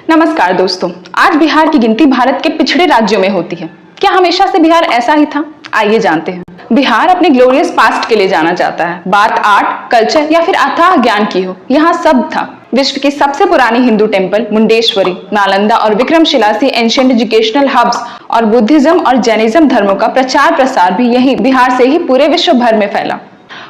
नमस्कार दोस्तों, आज बिहार की गिनती भारत के पिछड़े राज्यों में होती है। क्या हमेशा से बिहार ऐसा ही था? आइए जानते हैं। बिहार अपने ग्लोरियस पास्ट के लिए जाना जाता है। बात आर्ट, कल्चर या फिर अथाह ज्ञान की हो, यहाँ सब था। विश्व की सबसे पुरानी हिंदू टेम्पल मुंडेश्वरी, नालंदा और विक्रमशिला सी एंशिएंट एजुकेशनल हब्स और बुद्धिज्म और जैनिज्म धर्मों का प्रचार प्रसार भी यही बिहार से ही पूरे विश्व भर में फैला।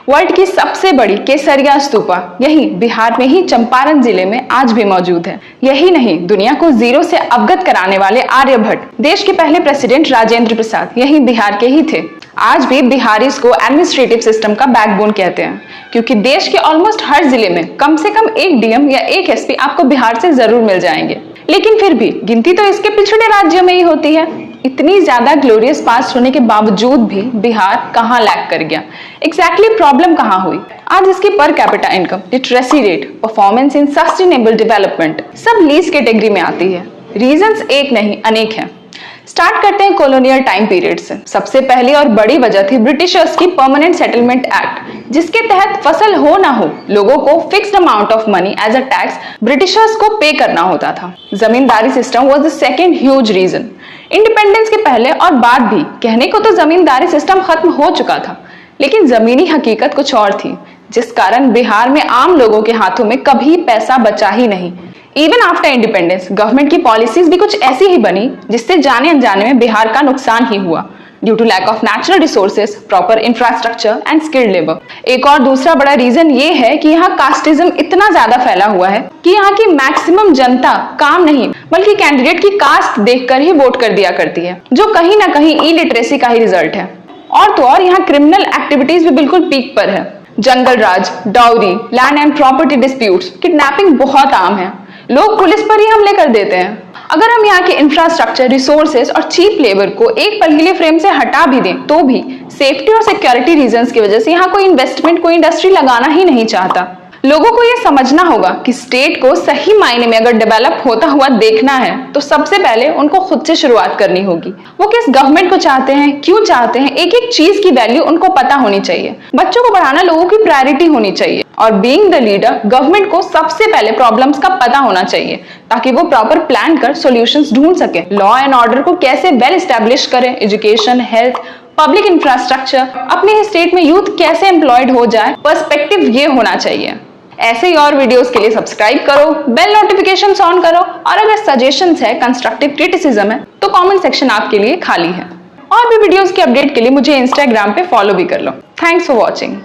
वर्ल्ड की सबसे बड़ी केसरिया स्तूपा यही बिहार में ही चंपारण जिले में आज भी मौजूद है। यही नहीं, दुनिया को जीरो से अवगत कराने वाले आर्यभट्ट, देश के पहले प्रेसिडेंट राजेंद्र प्रसाद यही बिहार के ही थे। आज भी बिहारी को एडमिनिस्ट्रेटिव सिस्टम का बैकबोन कहते हैं, क्योंकि देश के ऑलमोस्ट हर जिले में कम से कम एक डीएम या एक एसपी आपको बिहार से जरूर मिल जाएंगे। लेकिन फिर भी गिनती तो इसके पिछड़े राज्यों में ही होती है। इतनी ज्यादा ग्लोरियस पास्ट होने के बावजूद भी बिहार कहाँ लैग कर गया? एग्जैक्टली प्रॉब्लम कहाँ हुई? आज इसकी per capita income, literacy rate, performance in sustainable development सब लीज कैटेगरी में आती है। रीजंस एक नहीं अनेक हैं। स्टार्ट करते हैं कॉलोनियल टाइम पीरियड से। सबसे पहली और बड़ी वजह थी ब्रिटिशर्स की परमानेंट सेटलमेंट एक्ट, जिसके तहत फसल हो ना हो लोगों को fixed amount of money as a tax Britishers को पे करना होता था। Zamindari system was the second huge reason. Independence के पहले और बाद भी कहने को तो जमींदारी सिस्टम खत्म हो चुका था, लेकिन जमीनी हकीकत कुछ और थी, जिस कारण बिहार में आम लोगों के हाथों में कभी पैसा बचा ही नहीं। इवन आफ्टर इंडिपेंडेंस गवर्नमेंट की पॉलिसीज भी कुछ ऐसी ही बनी जिससे जाने अनजाने में बिहार का नुकसान ही हुआ, due to lack of natural resources, proper infrastructure and skilled labour. एक और दूसरा बड़ा रीजन ये है कि यहाँ कास्टिज्म इतना ज्यादा फैला हुआ है कि यहाँ की मैक्सिमम जनता काम नहीं बल्कि कैंडिडेट की कास्ट देखकर ही वोट कर दिया करती है, जो कहीं ना कहीं इलिटरेसी का ही रिजल्ट है। और तो और यहाँ क्रिमिनल एक्टिविटीज भी बिल्कुल पीक पर है। Jungle raj, dowry, land and property disputes, kidnapping बहुत आम है। लोग पुलिस पर ही हमले कर देते हैं। अगर हम यहाँ के इंफ्रास्ट्रक्चर, रिसोर्सेज और चीप लेबर को एक पल के लिए फ्रेम से हटा भी दें तो भी सेफ्टी और सिक्योरिटी रीजंस की वजह से यहाँ कोई इन्वेस्टमेंट, कोई इंडस्ट्री लगाना ही नहीं चाहता। लोगों को यह समझना होगा कि स्टेट को सही मायने में अगर डेवलप होता हुआ देखना है तो सबसे पहले उनको खुद से शुरुआत करनी होगी। वो किस गवर्नमेंट को चाहते हैं, क्यों चाहते हैं, एक एक चीज की वैल्यू उनको पता होनी चाहिए। बच्चों को पढ़ाना लोगों की प्रायोरिटी होनी चाहिए और बीइंग द लीडर गवर्नमेंट को सबसे पहले प्रॉब्लम्स का पता होना चाहिए, ताकि वो प्रॉपर प्लान कर सॉल्यूशंस ढूंढ सके। लॉ एंड ऑर्डर को कैसे वेल एस्टेब्लिश करें, एजुकेशन, हेल्थ, पब्लिक इंफ्रास्ट्रक्चर, अपने स्टेट में यूथ कैसे एम्प्लॉयड हो जाए, पर्सपेक्टिव ये होना चाहिए। ऐसे ही और वीडियोस के लिए सब्सक्राइब करो, बेल नोटिफिकेशन ऑन करो, और अगर सजेशंस है, कंस्ट्रक्टिव क्रिटिसिज्म है तो कमेंट सेक्शन आपके लिए खाली है। और भी वीडियोस के अपडेट के लिए मुझे इंस्टाग्राम पे फॉलो भी कर लो। Thanks for watching.